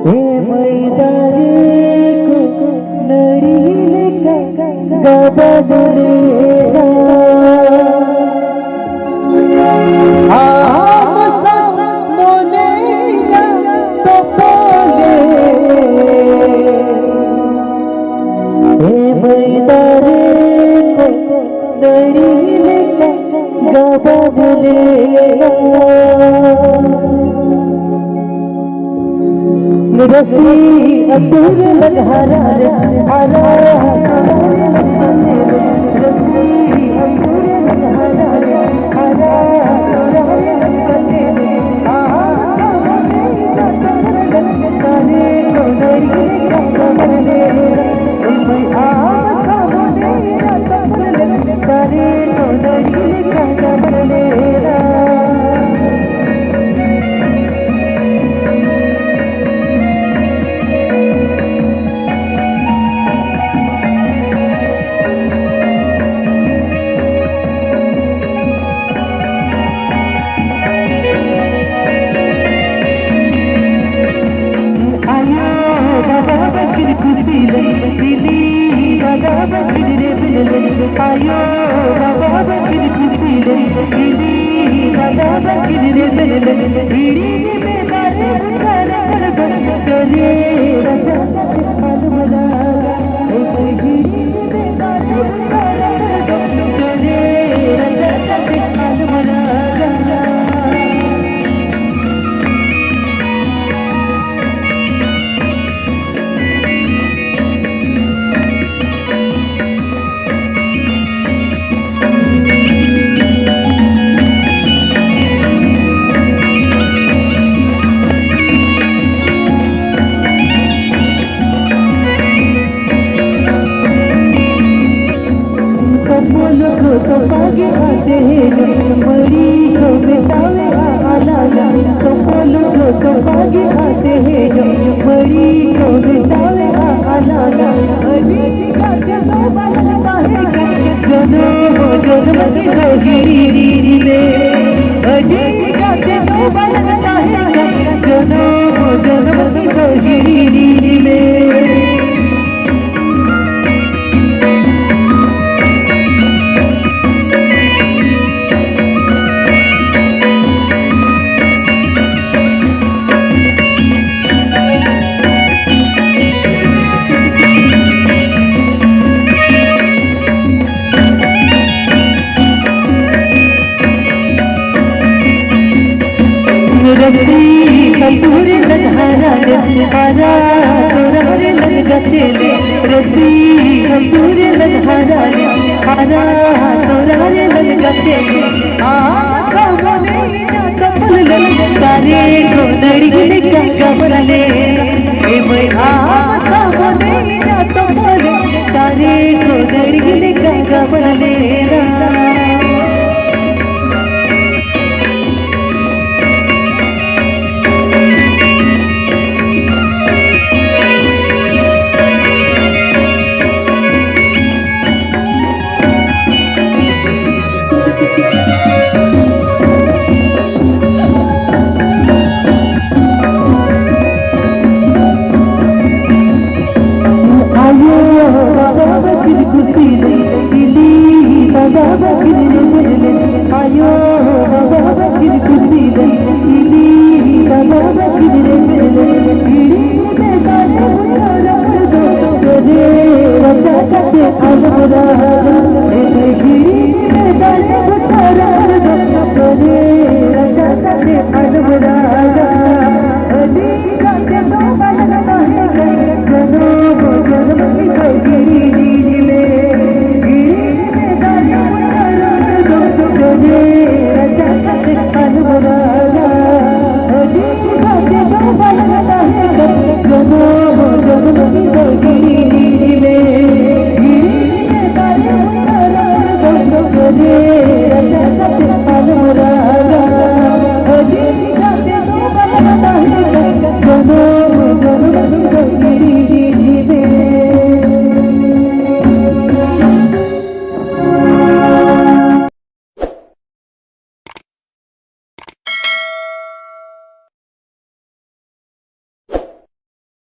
हे मैदारी को नरीले गबदरेरा आमसा मोलेगा तपोले हे मैदारी को नरीले गबदरेरा रसी अतुर लघारा रे हरा रसी अतुर लघारा रे हरा काने को नरी काने को नरी आयो बाबा बकरी खुशी ले दीदी दादा बकरी रे ले दीदी में बारे सारा कर करे रजा मालूम लगा ओ दीदी में बारे सारा कर करे रजा मालूम लगा तो आगे आते हैं मरी को बितावे आला तो बोलो तो आगे आते हैं मरी को बितावे आला अभी काटे तो बनता है जन्म जन्म की जोगिरी ले अभी काटे तो बनता है जन्म जन्म की जोगिरी ले रसी कपूरी लघारा रे हरा तोरे लगते ले रसी कपूरी लघारा रे हरा तोरे लगते ले कबले कपल ले सारे को नड़िले कबर ले ए मैं कबले कपल सारे को नड़िले कबर ले